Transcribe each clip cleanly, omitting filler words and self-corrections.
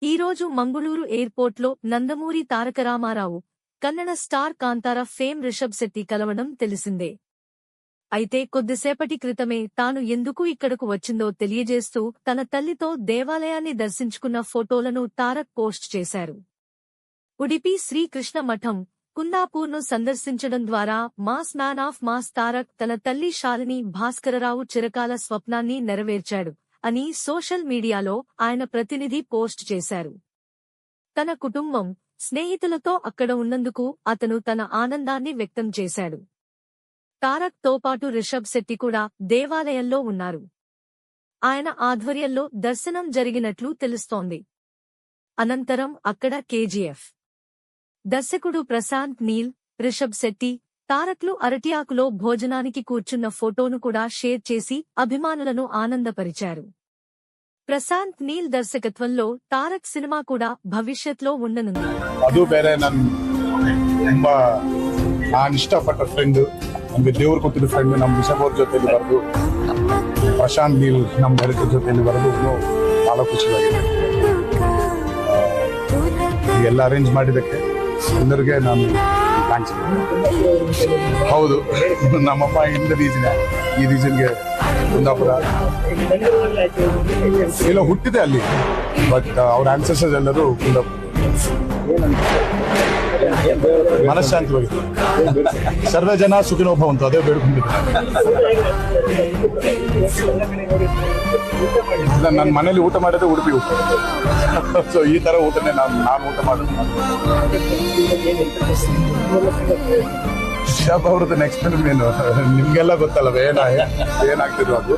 ఈరోజు మంగుళూరు ఎయిర్పోర్ట్లో Nandamuri Taraka Ramarao, Kannada star Kantara fame Rishabh Shetty కలవడం తెలిసిందే. అయితే కొద్దిసేపటి క్రితమే తాను ఎందుకు ఇక్కడకు వచ్చిందో తెలియజేస్తూ తన తల్లితో దేవాలయాన్ని దర్శించుకున్న ఫోటోలను తారక్ పోస్ట్ చేశారు. ఉడిపి శ్రీకృష్ణ మఠం, కుందాపూర్ను సందర్శించడం ద్వారా mass man of mass Tarak తన తల్లి శాలిని భాస్కరరావు చిరకాల స్వప్నాన్ని నెరవేర్చాడు అని సోషల్ మీడియాలో ఆయన ప్రతినిధి పోస్ట్ చేశారు. తన కుటుంబం, స్నేహితులతో అక్కడ ఉన్నందుకు అతను తన ఆనందాన్ని వ్యక్తం చేశాడు. తారక్ తో పాటు రిషబ్ శెట్టి కూడా దేవాలయంలో ఉన్నారు. ఆయన ఆధ్వర్యంలో దర్శనం జరిగినట్లు తెలుస్తోంది. అనంతరం అక్కడ కేజీఎఫ్ దర్శకుడు ప్రశాంత్ నీల్, రిషబ్ శెట్టి, తారక్లు అరటి ఆకులో భోజనానికి కూర్చున్న ఫోటోను కూడా షేర్ చేసి అభిమానులను ఆనందపరిచారు. ప్రశాంత్ నీల్ దర్శకత్వంలో తారక్ సినిమా కూడా భవిష్యత్లో ఉండనుంది. ಅದು ಬೇರೆ ತುಂಬಾ ನಾನು ಇಷ್ಟಪಟ್ಟ ಫ್ರೆಂಡ್, ನಮ್ಗೆ ದೇವ್ರು ಕೊಟ್ಟಿದ್ದ ಫ್ರೆಂಡ್. ನಮ್ಮ ರಿಷಬ್ ಅವ್ರ ಜೊತೆಲಿ ಬರೆದು, ಪ್ರಶಾಂತ್ ನೀಲ್ ನಮ್ಮ ಡೈರೆಕ್ಟರ್ ಜೊತೆಲಿ ಬರೆದು ಬಹಳ ಖುಷಿಯಾಗಿದೆ. ಎಲ್ಲ ಅರೇಂಜ್ ಮಾಡಿದ್ದಕ್ಕೆ ಎಲ್ಲರಿಗೆ ನಾನು ಥ್ಯಾಂಕ್ಸ್. ಹೌದು, ನಮ್ಮಪ್ಪ ಇಂದ ಈ ರೀಸನ್ಗೆ ಕುಂದಾಪುರ ಎಲ್ಲ ಹುಟ್ಟಿದೆ ಅಲ್ಲಿ, ಬಟ್ ಅವ್ರ ಆನ್ಸೆಸ್ಟರ್ಸ್ ಎಲ್ಲರೂ ಕುಂದಾಪುರ. ಮನಃಶಾಂತಿವಾಗಿ ಸರ್ವೇ ಜನ ಸುಖಿನೋ ಭವಂತು, ಅದೇ ಬೇಡ್ಕೊಂಡಿದ್ದೆ. ನನ್ನ ಮನೇಲಿ ಊಟ ಮಾಡಿದ್ರೆ ಉಡುಪಿ ಊಟ, ಸೊ ಈ ತರ ಊಟನೇ ನಾನು ಊಟ ಮಾಡೋದು. ರಿಷಬ್ ಅವ್ರದ್ದು ನೆಕ್ಸ್ಟ್ ಫಿಲ್ಮ್ ಏನು ನಿಮ್ಗೆಲ್ಲ ಗೊತ್ತಲ್ಲವೇ ಏನಾಗ್ತಿದ್ರು ಅದು.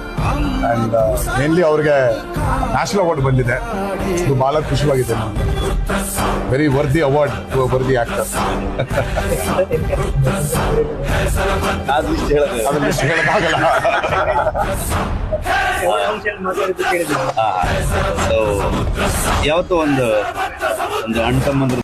ಅಂಡ್ ಮೇನ್ಲಿ ಅವ್ರಿಗೆ ನ್ಯಾಷನಲ್ ಅವಾರ್ಡ್ ಬಂದಿದೆ, ಇದು ಬಹಳ ಖುಷಿಯಾಗಿದೆ. Very worthy award to worthy actor. ಅದನ್ನ ಹೇಳಕ್ಕಾಗಲ್ಲ. ಯಾವತ್ತೂ ಒಂದು ಅಣ್ಣ ತಮ್ಮಂದ್ರು